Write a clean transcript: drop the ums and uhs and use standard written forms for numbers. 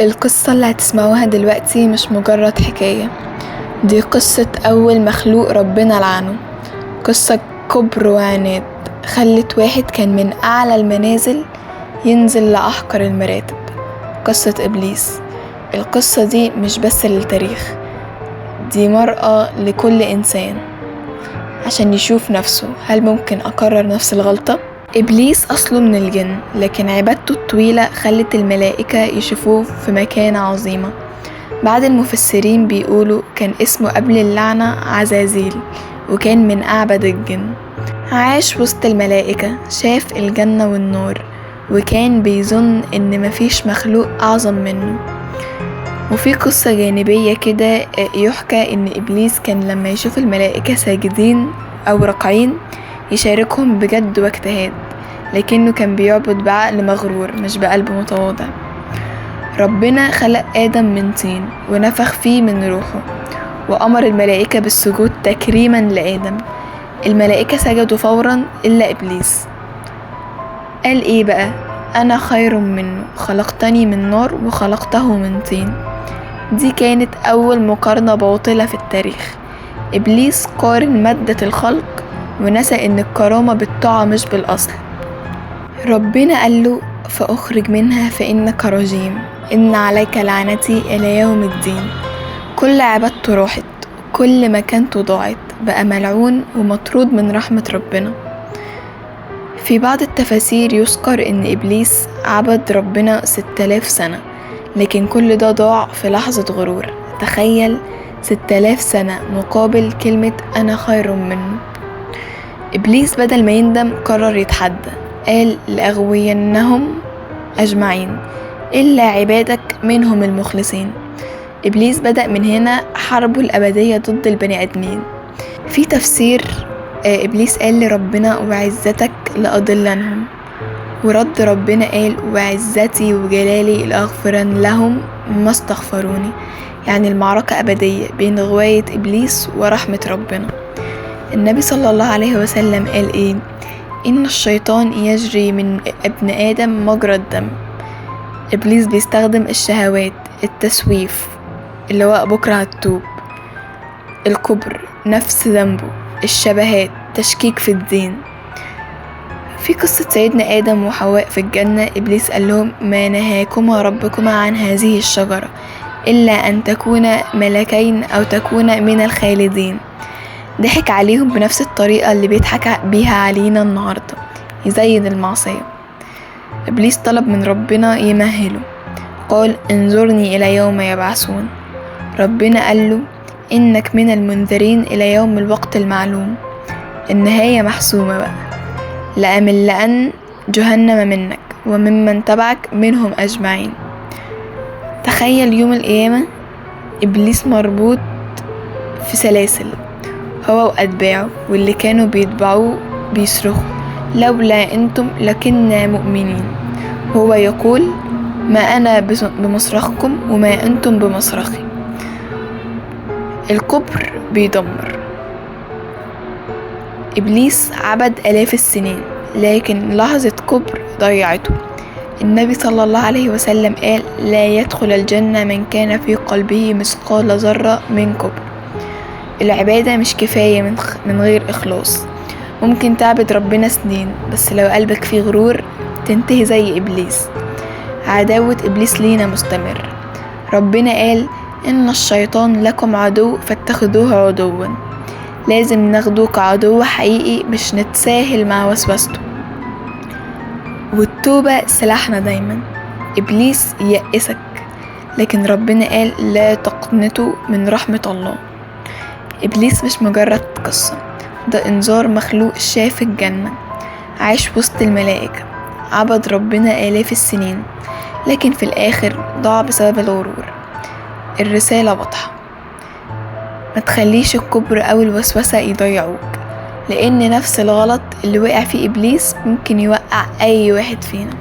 القصة اللي هتسمعوها دلوقتي مش مجرد حكاية، دي قصة أول مخلوق ربنا لعنه. قصة كبر وعناد خلت واحد كان من أعلى المنازل ينزل لأحقر المراتب. قصة إبليس. القصة دي مش بس للتاريخ، دي مرأة لكل إنسان عشان يشوف نفسه هل ممكن أكرر نفس الغلطة؟ إبليس أصله من الجن، لكن عبادته الطويلة خلت الملائكة يشوفوه في مكانة عظيمة. بعض المفسرين بيقولوا كان اسمه قبل اللعنة عزازيل، وكان من أعبد الجن. عاش وسط الملائكة، شاف الجنة والنار، وكان بيظن إن مفيش مخلوق أعظم منه. وفي قصة جانبية كده يحكى إن إبليس كان لما يشوف الملائكة ساجدين أو راكعين يشاركهم بجد واجتهاد، لكنه كان بيعبد بعقل مغرور مش بقلب متواضع. ربنا خلق آدم من طين ونفخ فيه من روحه، وأمر الملائكة بالسجود تكريما لآدم. الملائكة سجدوا فورا إلا إبليس. قال إيه بقى؟ أنا خير منه، خلقتني من نار وخلقته من طين. دي كانت أول مقارنة باطلة في التاريخ. إبليس قارن مادة الخلق ونسى إن الكرامة بالطاعة مش بالأصل. ربنا قاله فأخرج منها فإنك رجيم، إن عليك لعنتي إلى يوم الدين. كل عبادته راحت، كل مكانته ضاعت، بقى ملعون ومطرود من رحمة ربنا. في بعض التفاسير يذكر إن إبليس عبد ربنا 6000 سنة، لكن كل ده ضاع في لحظة غرور. تخيل 6000 سنة مقابل كلمة أنا خير منه. إبليس بدل ما يندم قرر يتحدى، قال لأغوينهم أجمعين إلا عبادك منهم المخلصين. إبليس بدأ من هنا حربه الأبدية ضد البني آدمين. في تفسير إبليس قال لربنا وعزتك لأضلنهم، ورد ربنا قال وعزتي وجلالي لأغفرن لهم ما استغفروني. يعني المعركة أبدية بين غواية إبليس ورحمة ربنا. النبي صلى الله عليه وسلم قال إيه؟ إن الشيطان يجري من ابن آدم مجرى الدم. إبليس بيستخدم الشهوات، التسويف اللي هو بكرة هتوب، الكبر نفس ذنبه، الشبهات، تشكيك في الدين. في قصة سيدنا آدم وحواء في الجنة، إبليس قال لهم ما نهاكما ربكما عن هذه الشجرة إلا أن تكونا ملكين أو تكونا من الخالدين. ضحك عليهم بنفس الطريقة اللي بيضحك بيها علينا النهاردة، يزين المعصية. إبليس طلب من ربنا يمهله، قال انظرني إلى يوم يبعثون. ربنا قال له إنك من المنذرين إلى يوم الوقت المعلوم. النهاية محسومة بقى، لأملأن جهنم منك وممن تبعك منهم أجمعين. تخيل يوم القيامة إبليس مربوط في سلاسل، هو وأتباعه، واللي كانوا بيتبعوه بيصرخوا لولا أنتم لكنا مؤمنين. هو يقول ما أنا بمصرخكم وما أنتم بمصرخي. الكبر بيدمر. إبليس عبد آلاف السنين، لكن لحظة كبر ضيعته. النبي صلى الله عليه وسلم قال لا يدخل الجنة من كان في قلبه مثقال ذرة من كبر. العبادة مش كفاية من غير إخلاص. ممكن تعبد ربنا سنين، بس لو قلبك فيه غرور تنتهي زي إبليس. عداوة إبليس لينا مستمر. ربنا قال إن الشيطان لكم عدو فاتخذوه عدوا. لازم ناخده كعدو حقيقي، مش نتساهل مع وسوسته. والتوبة سلاحنا دايما. إبليس يأسك، لكن ربنا قال لا تقنطوا من رحمة الله. إبليس مش مجرد قصة، ده إنذار مخلوق شاف الجنة، عاش وسط الملائكة، عبد ربنا آلاف السنين، لكن في الآخر ضاع بسبب الغرور. الرسالة واضحة، ما تخليش الكبر أو الوسوسة يضيعوك، لأن نفس الغلط اللي وقع فيه إبليس ممكن يوقع أي واحد فينا.